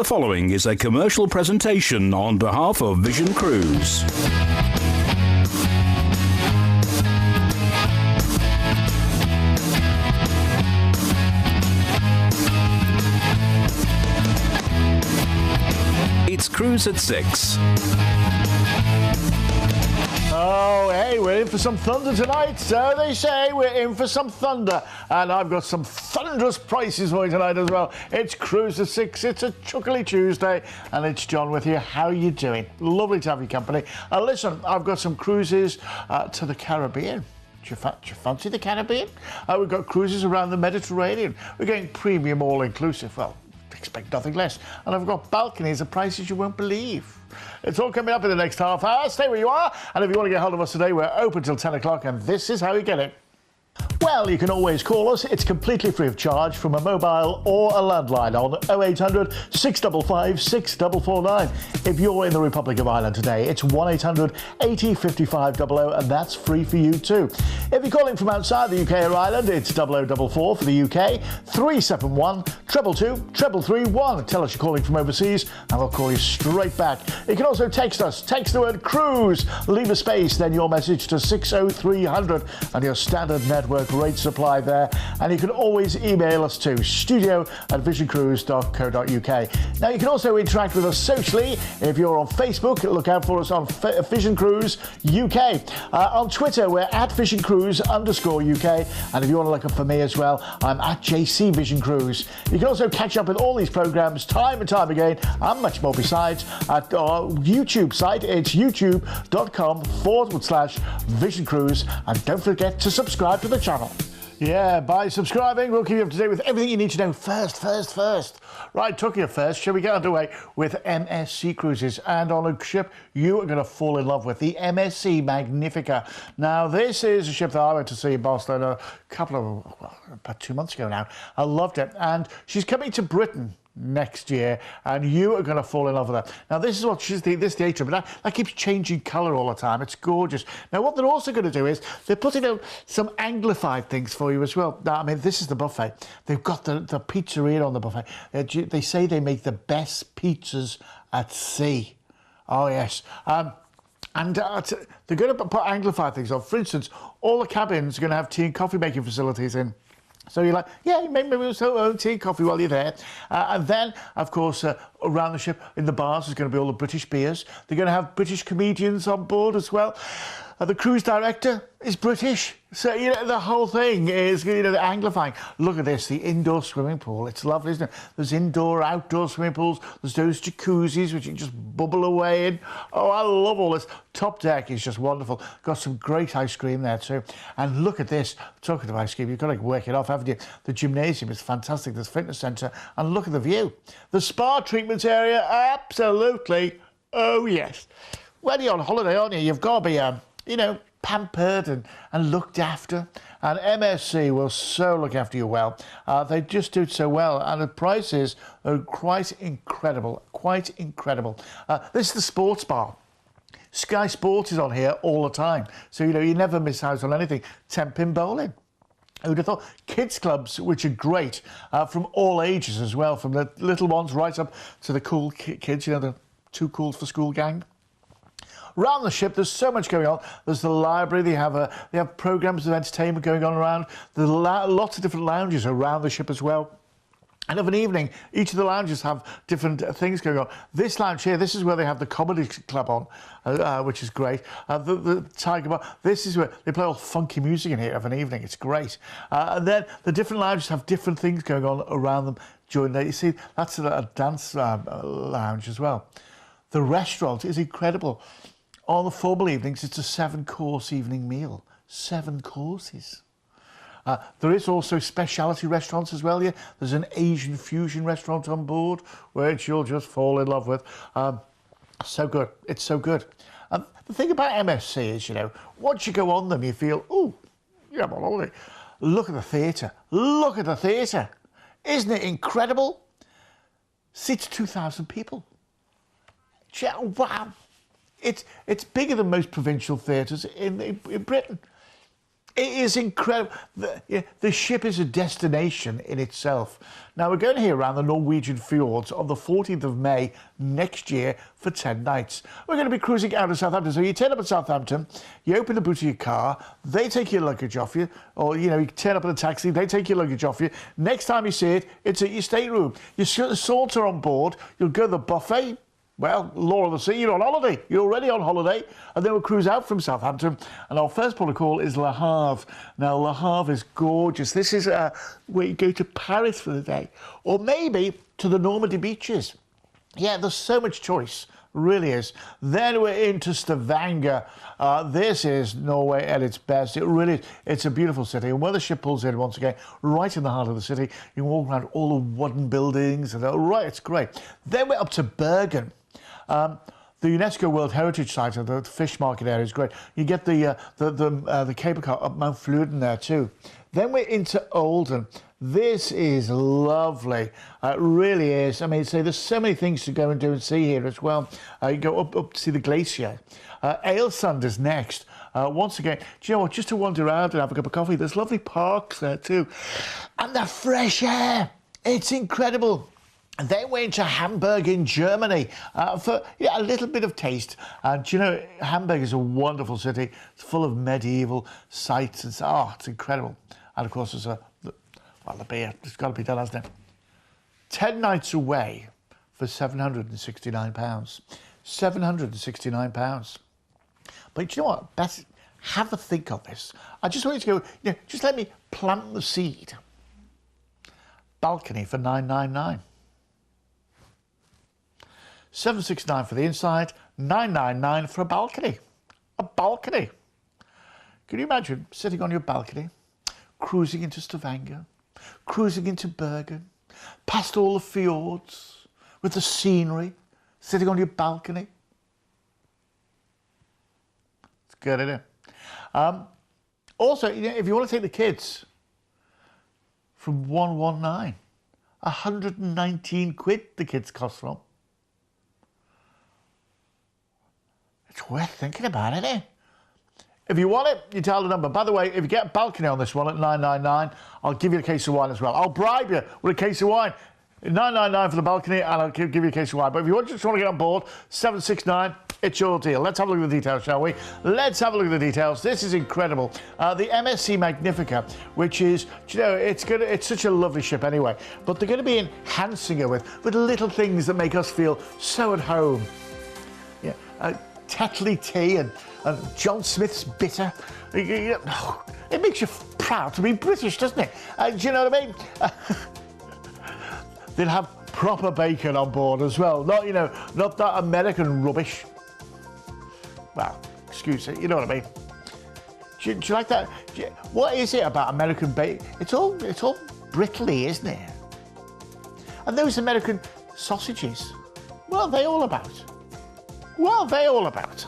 The following is a commercial presentation on behalf of Vision Cruise. It's Cruise at 6. Oh, hey, we're in for some thunder tonight. So they say we're in for some thunder. And I've got some thunderous prices for you tonight as well. It's Cruise at 6. It's a chuckly Tuesday. And it's John with you. How are you doing? Lovely to have you company. Listen, I've got some cruises to the Caribbean. Do you fancy the Caribbean? We've got cruises around the Mediterranean. We're getting premium all-inclusive. Well, expect nothing less. And I've got balconies at prices you won't believe. It's all coming up in the next half hour. Stay where you are. And if you want to get hold of us today, we're open till 10 o'clock. And this is how you get it. Well, you can always call us. It's completely free of charge from a mobile or a landline on 0800 655 6449. If you're in the Republic of Ireland today, it's 1800 80 55 00, and that's free for you too. If you're calling from outside the UK or Ireland, it's 0044 for the UK, 371 222 3331. Tell us you're calling from overseas, and we'll call you straight back. You can also text us. Text the word cruise, leave a space, then your message to 60300, and your standard network rate supply there. And you can always email us to studio@visioncruise.co.uk. Now, you can also interact with us socially. If you're on Facebook, look out for us on Vision Cruise UK. On Twitter, we're at @VisionCruise_UK. And if you want to look up for me as well, I'm at JC Vision Cruise. You can also catch up with all these programs time and time again, and much more besides, at our YouTube site. It's youtube.com/Vision Cruise. And don't forget to subscribe to the channel. Yeah, by subscribing, we'll keep you up to date with everything you need to know first. Right, talking of first, shall we get underway with MSC Cruises? And on a ship you are going to fall in love with, the MSC Magnifica. Now, this is a ship that I went to see in Barcelona about 2 months ago now. I loved it. And she's coming to Britain next year, and you are going to fall in love with her. Now, this is what this is the atrium, but that keeps changing colour all the time. It's gorgeous. Now, what they're also going to do is they're putting out some anglified things for you as well. Now, I mean, this is the buffet. They've got the pizzeria on the buffet. They say they make the best pizzas at sea. Oh, yes. And they're going to put anglified things on. For instance, all the cabins are going to have tea and coffee making facilities in. So you're like, yeah, maybe we'll sell tea and coffee while you're there. And then, of course, around the ship, in the bars, there's going to be all the British beers. They're going to have British comedians on board as well. The cruise director is British. So, the whole thing is, the anglifying. Look at this, the indoor swimming pool. It's lovely, isn't it? There's indoor, outdoor swimming pools. There's those jacuzzis, which you can just bubble away in. Oh, I love all this. Top deck is just wonderful. Got some great ice cream there too. And look at this. Talking of ice cream, you've got to work it off, haven't you? The gymnasium is fantastic. There's fitness centre. And look at the view. The spa treatment area, absolutely. Oh, yes. When you're on holiday, aren't you? You've got to be... pampered and looked after. And MSC will so look after you well. They just do it so well. And the prices are quite incredible. This is the sports bar. Sky Sports is on here all the time. So, you never miss out on anything. 10-pin bowling. Who'd have thought? Kids clubs, which are great, from all ages as well, from the little ones right up to the cool kids, the too cool for school gang. Around the ship, there's so much going on. There's the library. They have programs of entertainment going on around. There's lots of different lounges around the ship as well. And of an evening, each of the lounges have different things going on. This lounge here, this is where they have the comedy club on, which is great. The Tiger Bar, this is where they play all funky music in here of an evening. It's great. And then the different lounges have different things going on around them during the day. You see, that's a dance lounge as well. The restaurant is incredible. On the formal evenings, it's a 7-course evening meal. 7 courses. There is also specialty restaurants as well. Yeah, there's an Asian fusion restaurant on board, which you'll just fall in love with. So good. It's so good. The thing about MSC is, once you go on them, you feel, oh, yeah, I'm on holiday. Look at the theatre. Look at the theatre. Isn't it incredible? Seats 2,000 people. Wow. It's bigger than most provincial theatres in Britain. It is incredible. The ship is a destination in itself. Now, we're going here around the Norwegian fjords on the 14th of May next year for 10 nights. We're going to be cruising out of Southampton. So you turn up at Southampton, you open the boot of your car, they take your luggage off you, or, you turn up in a taxi, they take your luggage off you. Next time you see it, it's at your stateroom. You saunter on board, you'll go to the buffet. Well, law of the sea, you're on holiday. You're already on holiday. And then we'll cruise out from Southampton. And our first port of call is Le Havre. Now, Le Havre is gorgeous. This is where you go to Paris for the day. Or maybe to the Normandy beaches. Yeah, there's so much choice. Really is. Then we're into Stavanger. This is Norway at its best. It really is. It's a beautiful city. And where the ship pulls in, once again, right in the heart of the city, you can walk around all the wooden buildings. And right, it's great. Then we're up to Bergen. The UNESCO World Heritage Site of the fish market area is great. You get the cable car up Mount Fluden there too. Then we're into Olden. This is lovely. It really is. I mean, there's so many things to go and do and see here as well. You go up to see the glacier. Ailsund is next. Once again, do you know what? Just to wander around and have a cup of coffee. There's lovely parks there too. And the fresh air. It's incredible. They went to Hamburg in Germany for a little bit of taste. And Hamburg is a wonderful city. It's full of medieval sites. It's incredible. And of course, there's the beer. It's got to be done, hasn't it? 10 nights away for £769. £769. But you know what? Have a think of this. I just want you to go, just let me plant the seed. Balcony for £999. $769 for the inside, $999 for a balcony. A balcony. Can you imagine sitting on your balcony, cruising into Stavanger, cruising into Bergen, past all the fjords, with the scenery, sitting on your balcony? It's good, isn't it? Also, if you want to take the kids, from 119, 119 quid the kids cost from. It's worth thinking about, isn't it? If you want it, you tell the number. By the way, if you get a balcony on this one at $999, I'll give you a case of wine as well. I'll bribe you with a case of wine. $999 for the balcony, and I'll give you a case of wine. But if you just want to get on board, $769, it's your deal. Let's have a look at the details, shall we? Let's have a look at the details. This is incredible. The MSC Magnifica, which is, it's such a lovely ship anyway. But they're going to be enhancing it with little things that make us feel so at home. Yeah. Tetley tea and John Smith's bitter. It makes you proud to be British, doesn't it? Do you know what I mean? They'll have proper bacon on board as well. Not that American rubbish. Well, excuse me, you know what I mean. Do you like that? What is it about American bacon? It's all brittly, isn't it? And those American sausages, what are they all about? What are they all about?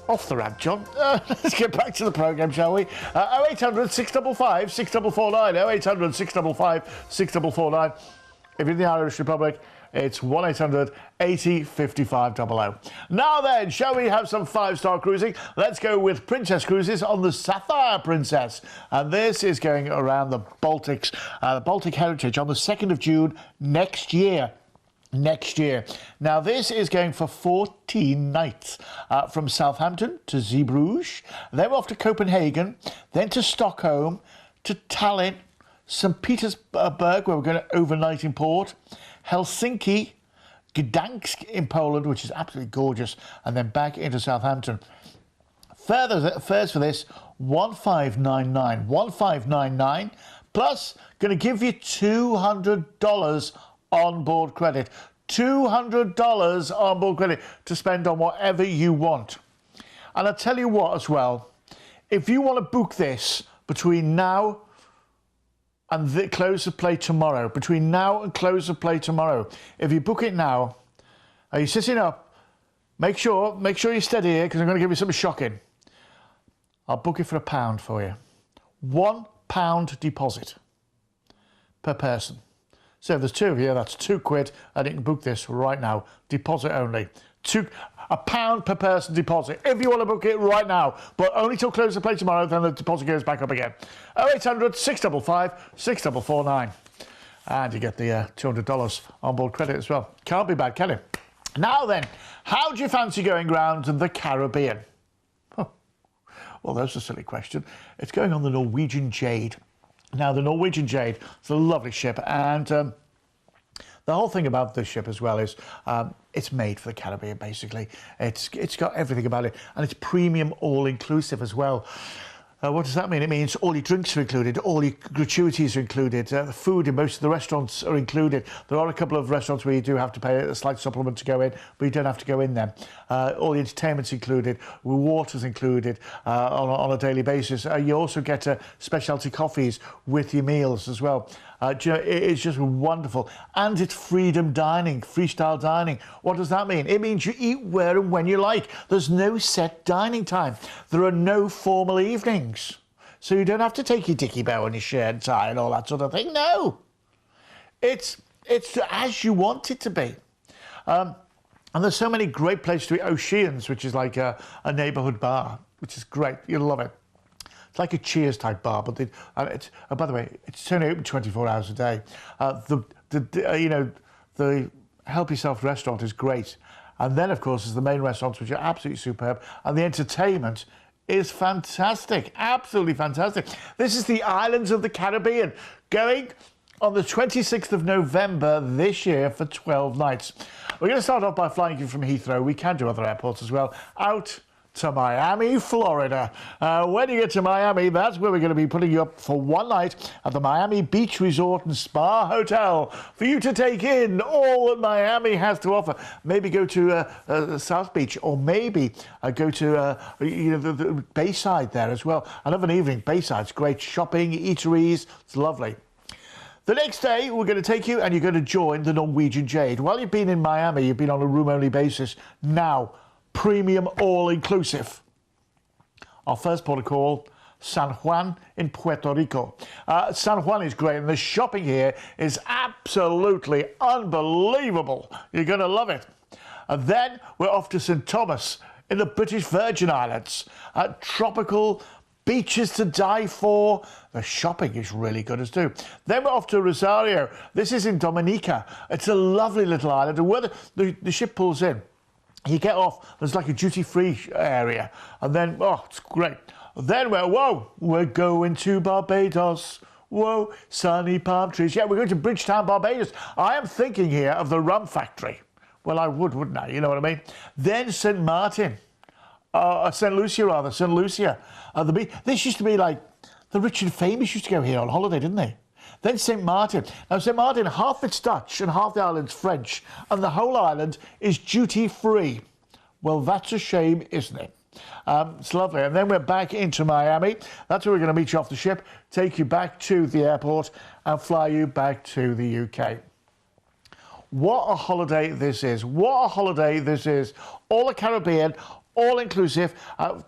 Off the ramp, John. Let's get back to the programme, shall we? 0800 655 6449. 0800 655 6449. If you're in the Irish Republic, it's 1-800 80 55 00. Now then, shall we have some 5-star cruising? Let's go with Princess Cruises on the Sapphire Princess. And this is going around the Baltics, the Baltic Heritage on the 2nd of June next year. Now, this is going for 14 nights from Southampton to Zeebrugge, then we're off to Copenhagen, then to Stockholm, to Tallinn, St. Petersburg, where we're going to overnight in port, Helsinki, Gdansk in Poland, which is absolutely gorgeous, and then back into Southampton. Fares for this, $1599. $1599, plus going to give you $200 on-board credit. $200 on-board credit to spend on whatever you want. And I'll tell you what as well, if you want to book this between now and the close of play tomorrow, if you book it now, are you sitting up? Make sure you steady here, because I'm going to give you something shocking. I'll book it for £1 for you. £1 deposit per person. So if there's two of you, that's £2, and you can book this right now. Deposit only. £1 per person deposit if you want to book it right now, but only till close of play tomorrow, then the deposit goes back up again. 0800 655 6449. And you get the $200 on board credit as well. Can't be bad, can it? Now then, how do you fancy going round the Caribbean? Oh, well, that's a silly question. It's going on the Norwegian Jade. Now, the Norwegian Jade is a lovely ship, and the whole thing about this ship as well is it's made for the Caribbean, basically. It's got everything about it, and it's premium all-inclusive as well. What does that mean? It means all your drinks are included, all your gratuities are included, the food in most of the restaurants are included. There are a couple of restaurants where you do have to pay a slight supplement to go in, but you don't have to go in them. All the entertainment's included, water's included on a daily basis. You also get specialty coffees with your meals as well. It's just wonderful. And it's freedom dining, freestyle dining. What does that mean? It means you eat where and when you like. There's no set dining time. There are no formal evenings. So you don't have to take your dicky bow and your shirt and tie and all that sort of thing. No. It's as you want it to be. And there's so many great places to eat. Oceans, which is like a neighbourhood bar, which is great. You'll love it. It's like a Cheers type bar, but by the way, it's only open 24 hours a day. The Help Yourself restaurant is great, and then of course there's the main restaurants, which are absolutely superb, and the entertainment is fantastic, absolutely fantastic. This is the islands of the Caribbean, going on the 26th of November this year for 12 nights. We're going to start off by flying you from Heathrow. We can do other airports as well. Out to Miami, Florida. When you get to Miami, that's where we're going to be putting you up for one night at the Miami Beach Resort and Spa Hotel for you to take in all that Miami has to offer. Maybe go to South Beach, or maybe go to the Bayside there as well. And of an evening, Bayside's great. Shopping, eateries, it's lovely. The next day, we're going to take you and you're going to join the Norwegian Jade. While you've been in Miami, you've been on a room-only basis. Now, premium all-inclusive. Our first port of call, San Juan in Puerto Rico. San Juan is great, and the shopping here is absolutely unbelievable. You're going to love it. And then we're off to St. Thomas in the British Virgin Islands. Tropical beaches to die for. The shopping is really good as too. Then we're off to Rosario. This is in Dominica. It's a lovely little island, and where the ship pulls in, you get off, there's like a duty-free area, and then, oh, it's great. Then we're going to Barbados. Whoa, sunny palm trees. Yeah, we're going to Bridgetown, Barbados. I am thinking here of the rum factory. Well, I would, wouldn't I? You know what I mean? Then St. Martin. St. Lucia. This used to be like, the rich and famous used to go here on holiday, didn't they? Then St. Martin. Now, St. Martin, half it's Dutch and half the island's French, and the whole island is duty-free. Well, that's a shame, isn't it? It's lovely. And then we're back into Miami. That's where we're going to meet you off the ship, take you back to the airport, and fly you back to the UK. What a holiday this is. What a holiday this is. All the Caribbean, all-inclusive,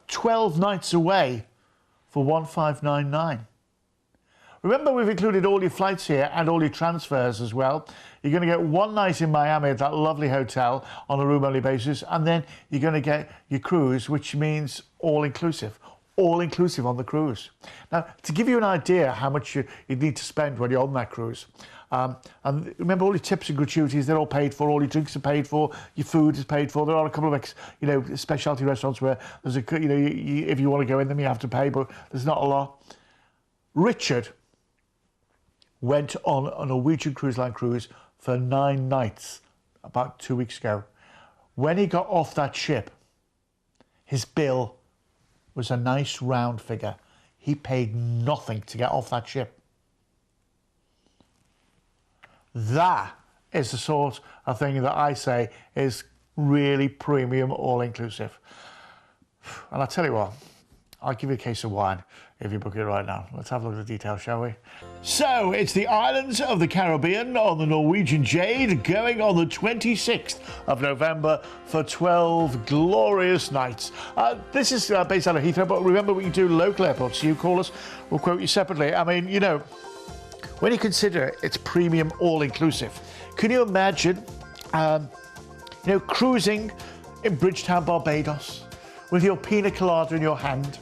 12 nights away for $1,599. Remember, we've included all your flights here and all your transfers as well. You're going to get one night in Miami at that lovely hotel on a room-only basis, and then you're going to get your cruise, which means all-inclusive on the cruise. Now, to give you an idea how much you need to spend when you're on that cruise, and remember, all your tips and gratuities, they're all paid for, all your drinks are paid for, your food is paid for. There are a couple of specialty restaurants where there's if you want to go in them, you have to pay, but there's not a lot. Richard went on a Norwegian Cruise Line cruise for 9 nights about 2 weeks ago. When he got off that ship, his bill was a nice round figure. He paid nothing to get off that ship. That is the sort of thing that I say is really premium, all-inclusive. And I'll tell you what, I'll give you a case of wine if you book it right now. Let's have a look at the details, shall we? So, it's the islands of the Caribbean on the Norwegian Jade, going on the 26th of November for 12 glorious nights. This is based out of Heathrow, but remember, we can do local airports. So you call us, we'll quote you separately. I mean, when you consider it's premium all-inclusive, can you imagine, cruising in Bridgetown, Barbados, with your pina colada in your hand.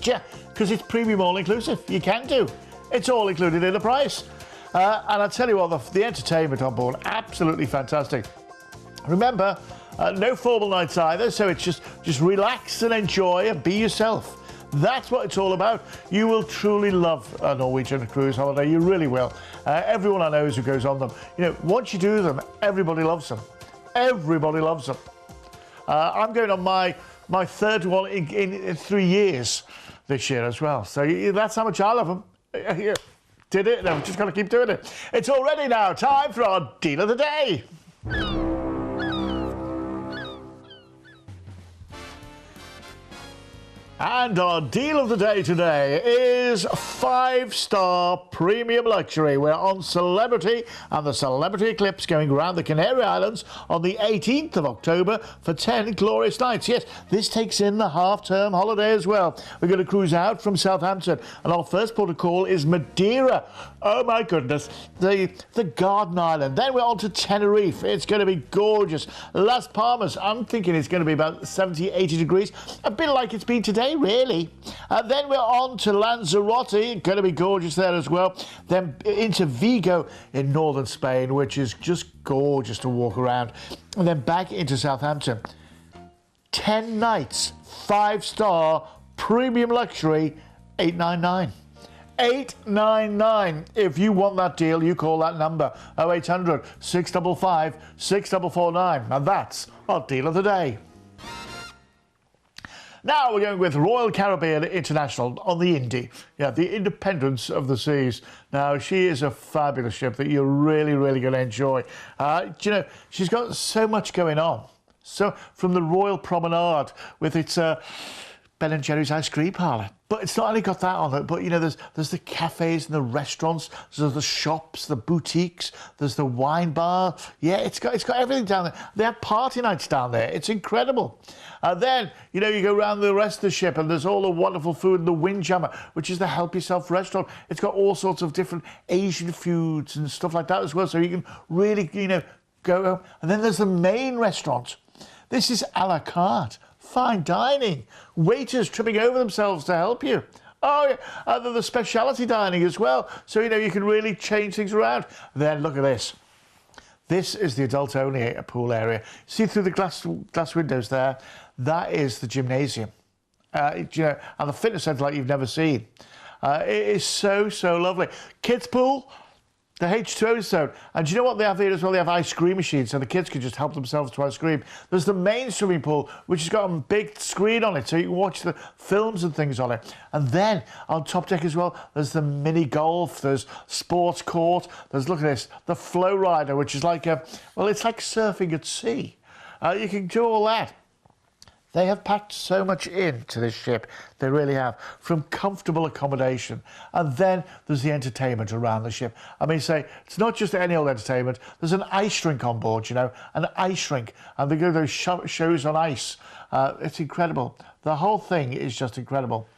Yeah, because it's premium all-inclusive. You can do. It's all included in the price. And I tell you what, the entertainment on board, absolutely fantastic. Remember, no formal nights either, so it's just relax and enjoy and be yourself. That's what it's all about. You will truly love a Norwegian cruise holiday. You really will. Everyone I know who goes on them, you know, once you do them, everybody loves them. Everybody loves them. I'm going on my third one in 3 years this year as well. So that's how much I love them. Did it? No, just got to keep doing it. It's already now time for our deal of the day. And our deal of the day today is 5-star premium luxury. We're on Celebrity and the Celebrity Eclipse going around the Canary Islands on the 18th of October for 10 glorious nights. Yes, this takes in the half-term holiday as well. We're going to cruise out from Southampton and our first port of call is Madeira. Oh my goodness, the Garden Island. Then we're on to Tenerife. It's going to be gorgeous. Las Palmas, I'm thinking it's going to be about 70, 80 degrees. A bit like it's been today, really. Then we're on to Lanzarote, going to be gorgeous there as well. Then into Vigo in northern Spain, which is just gorgeous to walk around. And then back into Southampton. 10 nights, 5-star premium luxury, $899. $899. If you want that deal, you call that number 0800 655 6449. And that's our deal of the day. Now we're going with Royal Caribbean International on the Indy. Yeah, the Independence of the Seas. Now, she is a fabulous ship that you're really, really going to enjoy. You know, she's got so much going on. So, from the Royal Promenade with its Ben & Jerry's ice cream parlour. But it's not only got that on it, but, you know, there's the cafes and the restaurants, there's the shops, the boutiques, there's the wine bar. Yeah, it's got everything down there. They have party nights down there. It's incredible. Then, you know, you go around the rest of the ship and there's all the wonderful food in the Windjammer, which is the Help Yourself restaurant. It's got all sorts of different Asian foods and stuff like that as well, so you can really, you know, go home. And then there's the main restaurant. This is a la carte. Fine dining, waiters tripping over themselves to help you. Oh, yeah. The specialty dining as well. So, you know, you can really change things around. Then look at this. This is the adult-only pool area. See through the glass windows there? That is the gymnasium. You know, and the fitness centre like you've never seen. It is so, so lovely. Kids pool. The H2O zone. And do you know what they have here as well? They have ice cream machines, so the kids can just help themselves to ice cream. There's the main swimming pool, which has got a big screen on it, so you can watch the films and things on it. And then, on top deck as well, there's the mini golf, there's sports court, there's, look at this, the flow rider, which is like well, it's like surfing at sea. You can do all that. They have packed so much into this ship, they really have, from comfortable accommodation. And then there's the entertainment around the ship. I mean, say, it's not just any old entertainment, there's an ice rink on board, you know, an ice rink, and they go to those shows on ice. It's incredible. The whole thing is just incredible.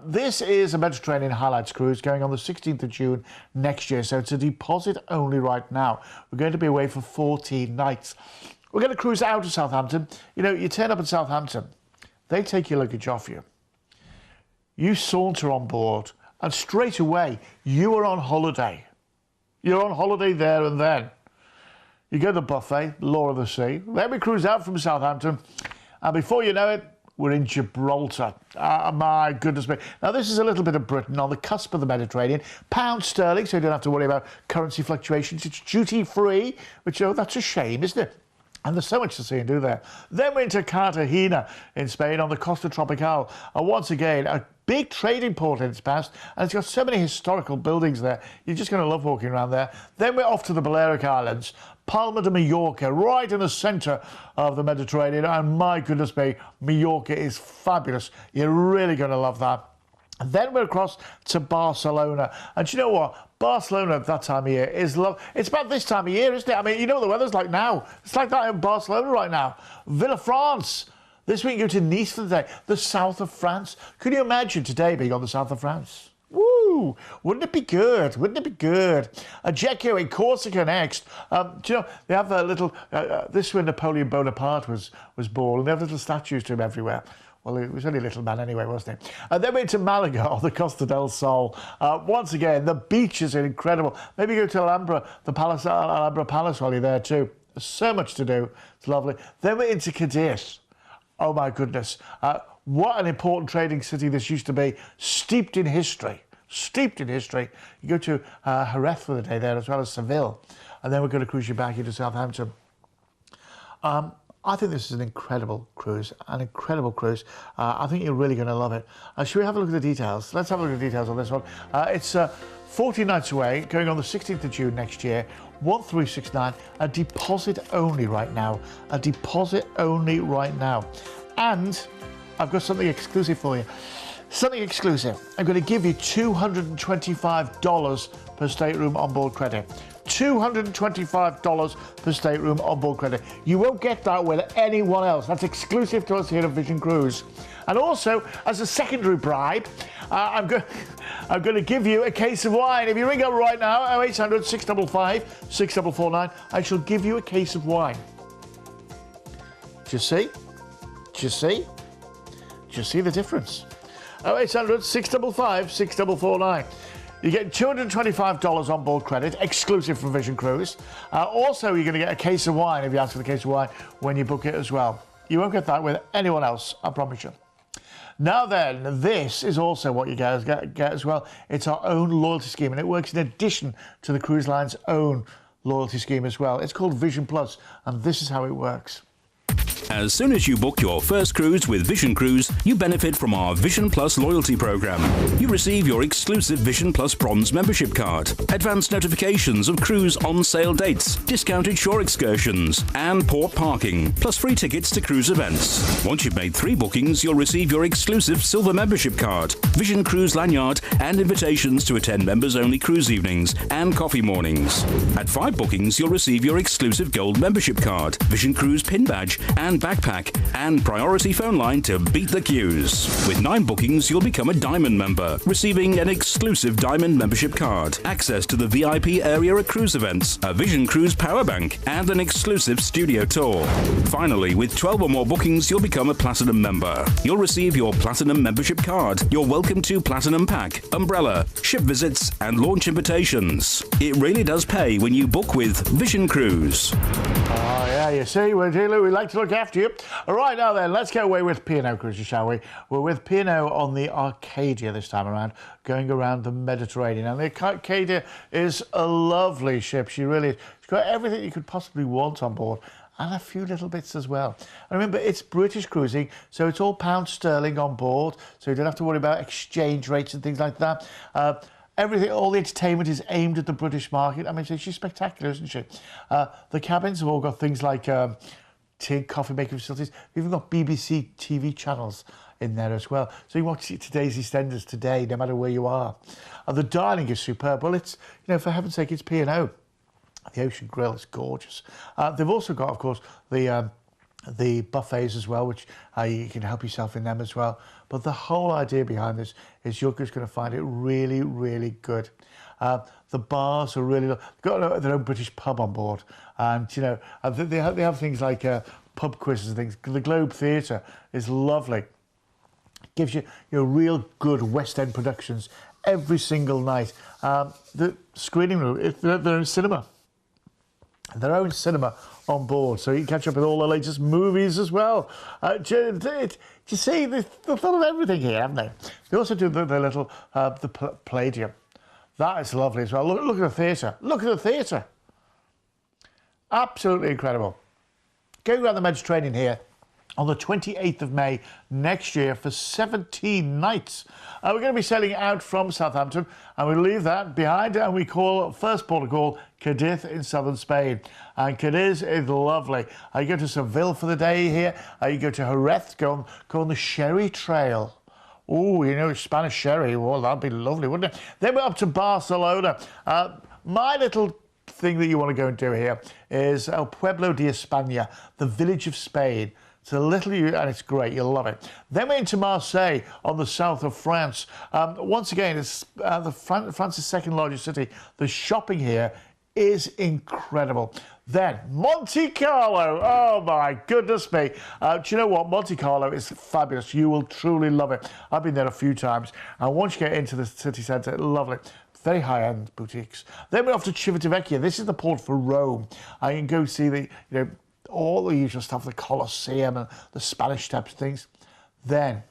This is a Mediterranean Highlights cruise going on the 16th of June next year, so it's a deposit only right now. We're going to be away for 14 nights. We're going to cruise out of Southampton. You know, you turn up in Southampton, they take your luggage off you. You saunter on board, and straight away, you are on holiday. You're on holiday there and then. You go to the buffet, Law of the Sea. Then we cruise out from Southampton, and before you know it, we're in Gibraltar. My goodness me. Now, this is a little bit of Britain on the cusp of the Mediterranean. Pound sterling, so you don't have to worry about currency fluctuations. It's duty-free, which, oh, that's a shame, isn't it? And there's so much to see and do there. Then we're into Cartagena in Spain on the Costa Tropical. And once again, a big trading port in its past, and it's got so many historical buildings there. You're just going to love walking around there. Then we're off to the Balearic Islands, Palma de Mallorca, right in the centre of the Mediterranean. And my goodness me, Mallorca is fabulous. You're really going to love that. And then we're across to Barcelona. And do you know what? Barcelona at that time of year is love. It's about this time of year, isn't it? I mean, you know what the weather's like now. It's like that in Barcelona right now. Villafranche. This week you go to Nice for the day, the south of France. Could you imagine today being on the south of France? Woo! Woohoo! Wouldn't it be good? Wouldn't it be good? Ajaccio in Corsica next. Do you know, they have a little, this is when Napoleon Bonaparte was born, and they have little statues to him everywhere. Well, he was only a little man anyway, wasn't he? And then went to Malaga on the Costa del Sol. Once again, the beaches are incredible. Maybe go to Alhambra, the Palace, Alhambra Palace while you're there too. There's so much to do. It's lovely. Then we're into Cadiz. Oh my goodness. What an important trading city this used to be. Steeped in history. Steeped in history. You go to Jerez for the day there, as well as Seville. And then we're going to cruise you back into Southampton. I think this is an incredible cruise, I think you're really going to love it. Should we have a look at the details? Let's have a look at the details on this one. It's 14 nights away, going on the 16th of June next year, 1369, a deposit only right now. A deposit only right now. And I've got something exclusive for you. Something exclusive. I'm going to give you $225 per stateroom onboard credit. $225 per stateroom onboard credit. You won't get that with anyone else. That's exclusive to us here at Vision Cruise. And also, as a secondary bribe, I'm going to give you a case of wine. If you ring up right now, 0800 655 6449, I shall give you a case of wine. Do you see? Do you see? Do you see the difference? 0800 655 6449. You get $225 on board credit, exclusive from Vision Cruise. Also, you're going to get a case of wine if you ask for the case of wine when you book it as well. You won't get that with anyone else, I promise you. Now then, this is also what you guys get as well. It's our own loyalty scheme, and it works in addition to the cruise line's own loyalty scheme as well. It's called Vision Plus, and this is how it works. As soon as you book your first cruise with Vision Cruise, you benefit from our Vision Plus loyalty program. You receive your exclusive Vision Plus Bronze membership card, advanced notifications of cruise on-sale dates, discounted shore excursions, and port parking, plus free tickets to cruise events. Once you've made 3 bookings, you'll receive your exclusive Silver membership card, Vision Cruise lanyard, and invitations to attend members-only cruise evenings and coffee mornings. At 5 bookings, you'll receive your exclusive Gold membership card, Vision Cruise pin badge, and backpack, and priority phone line to beat the queues. With 9 bookings, you'll become a Diamond member, receiving an exclusive Diamond membership card, access to the VIP area at cruise events, a Vision Cruise power bank, and an exclusive studio tour. Finally, with 12 or more bookings, you'll become a Platinum member. You'll receive your Platinum membership card, your Welcome to Platinum pack, umbrella, ship visits, and launch invitations. It really does pay when you book with Vision Cruise. Oh, yeah, you see, we like to look after you. All right, now then, let's get away with P&O Cruises, shall we? We're with P&O on the Arcadia this time around, going around the Mediterranean. And the Arcadia is a lovely ship. She really is. She's got everything you could possibly want on board, and a few little bits as well. And remember, it's British cruising, so it's all pound sterling on board, so you don't have to worry about exchange rates and things like that. Everything, all the entertainment is aimed at the British market. I mean, she's spectacular, isn't she? The cabins have all got things like tea, coffee making facilities. We've even got BBC TV channels in there as well. So you watch today's EastEnders today, no matter where you are. The dining is superb. Well, it's, you know, for heaven's sake, it's P&O. The Ocean Grill is gorgeous. They've also got, of course, the buffets as well, which you can help yourself in them as well. But the whole idea behind this is you're just going to find it really, really good. The bars are really, they've got their own Britich pub on board. And, you know, they have things like pub quizzes and things. The Globe Theatre is lovely. Gives you real good West End productions every single night. The screening room, they're in cinema. Their own cinema on board, so you can catch up with all the latest movies as well. Do you see, they've thought of everything here, haven't they? They also do the little the Palladium. That is lovely as well. Look at the theatre. Look at the theatre. Absolutely incredible. Going around the Mediterranean here on the 28th of May next year for 17 nights. We're going to be sailing out from Southampton, and we leave that behind, and we call first port of call Cadiz in southern Spain. And Cadiz is lovely. You go to Seville for the day here. You go to Jerez, go on the Sherry Trail. Oh, you know, Spanish sherry. Well, that'd be lovely, wouldn't it? Then we're up to Barcelona. My little thing that you want to go and do here is El Pueblo de España, the village of Spain. It's a little, and it's great. You'll love it. Then we're into Marseille on the south of France. Once again, it's France's second largest city. The shopping here is incredible. Then Monte Carlo. Oh my goodness me. Do you know what? Monte Carlo is fabulous. You will truly love it. I've been there a few times. And once you get into the city centre, lovely. Very high-end boutiques. Then we're off to Civitavecchia. This is the port for Rome. You can go see the, all the usual stuff, the Colosseum and the Spanish Steps things. Then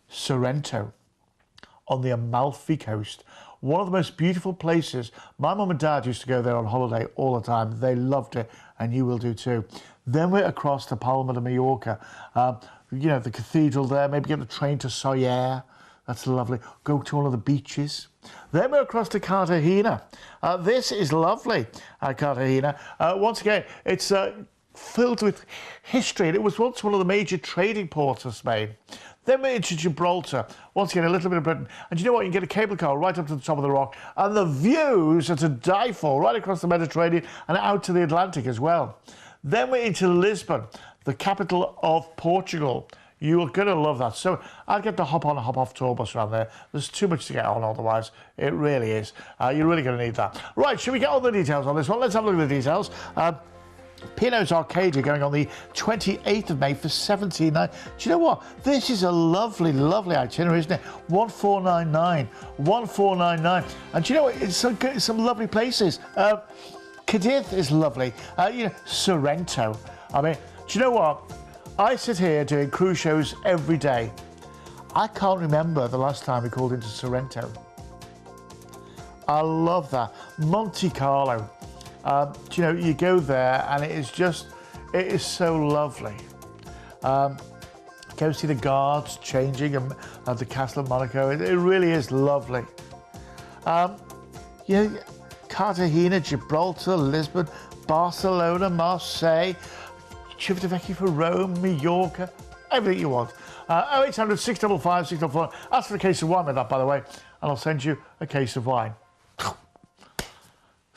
Sorrento on the Amalfi Coast. One of the most beautiful places. My mum and dad used to go there on holiday all the time. They loved it, and you will do too. Then we're across to Palma de Mallorca. The cathedral there. Maybe get the train to Soller. That's lovely. Go to one of the beaches. Then we're across to Cartagena. This is lovely, Cartagena. Once again, it's filled with history, and it was once one of the major trading ports of Spain. Then we're into Gibraltar. Once again, a little bit of Britain. And you know what? You can get a cable car right up to the top of the rock, and the views are to die for, right across the Mediterranean and out to the Atlantic as well. Then we're into Lisbon, the capital of Portugal. You are going to love that. So I'll get the hop on, hop off tour bus around there. There's too much to get on otherwise. It really is. You're really going to need that. Right, should we get all the details on this one? Let's have a look at the details. Pino's Arcadia going on the 28th of May for $17.9. Do you know what? This is a lovely, lovely itinerary, isn't it? 1499. 1499. And do you know what? It's so good. Some lovely places. Cadiz is lovely. Sorrento. I mean, do you know what? I sit here doing cruise shows every day. I can't remember the last time we called into Sorrento. I love that. Monte Carlo. You go there and it is so lovely. Go see the guards changing at the Castle of Monaco. It really is lovely. Cartagena, Gibraltar, Lisbon, Barcelona, Marseille, Civitavecchia for Rome, Mallorca, everything you want. 0800 655 644. Ask for a case of wine with that, by the way, and I'll send you a case of wine.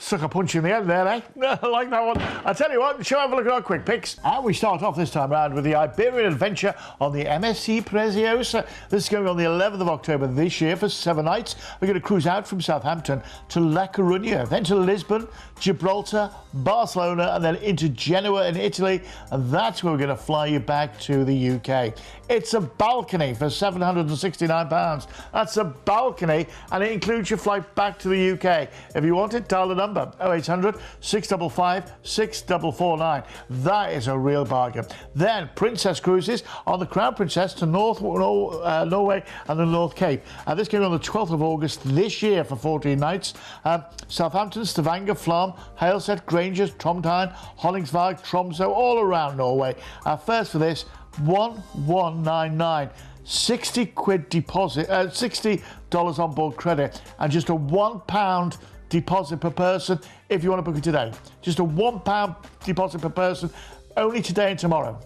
Sucker punch in the end there, eh? I like that one. I tell you what, shall we have a look at our quick picks? And we start off this time around with the Iberian Adventure on the MSC Preziosa. This is going on the 11th of October this year for 7 nights. We're going to cruise out from Southampton to La Coruña, then to Lisbon, Gibraltar, Barcelona, and then into Genoa in Italy. And that's where we're going to fly you back to the UK. It's a balcony for £769. That's a balcony, and it includes your flight back to the UK. If you want it, dial the number 0800 655 6449. That is a real bargain. Then Princess Cruises on the Crown Princess to Norway and the North Cape. This came on the 12th of August this year for 14 nights. Southampton, Stavanger, Flom, Haleset, Grangers, Trondheim, Honningsvåg, Tromsø, all around Norway. First for this, 1199. 60 quid deposit, $60 on board credit, and just a £1 deposit per person if you want to book it today. Just a £1 deposit per person, only today and tomorrow.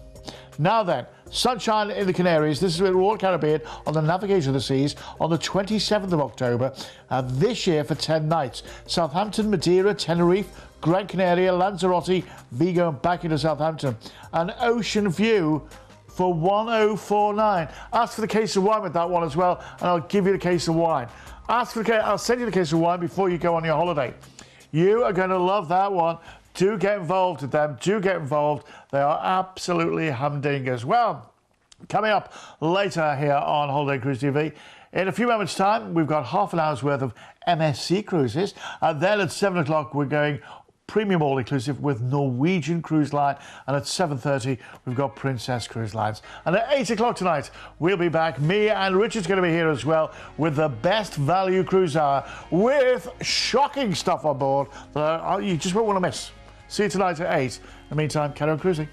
Now then, Sunshine in the Canaries. This is with Royal Caribbean on the Navigation of the Seas on the 27th of October this year for 10 nights. Southampton, Madeira, Tenerife, Gran Canaria, Lanzarote, Vigo, and back into Southampton. An ocean view for 1049. Ask for the case of wine with that one as well, and I'll give you the case of wine. I'll send you the case of wine before you go on your holiday. You are going to love that one. Do get involved with them. Do get involved. They are absolutely humdingers. Well, coming up later here on Holiday Cruise TV, in a few moments' time, we've got half an hour's worth of MSC cruises. And then at 7 o'clock, we're going premium all-inclusive with Norwegian Cruise Line, and at 7:30 we've got Princess Cruise Lines. And at 8 o'clock tonight we'll be back. Me and Richard's going to be here as well with the best value cruise hour with shocking stuff on board that you just won't want to miss. See you tonight at 8. In the meantime, carry on cruising.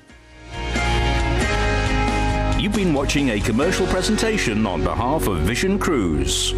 You've been watching a commercial presentation on behalf of Vision Cruise.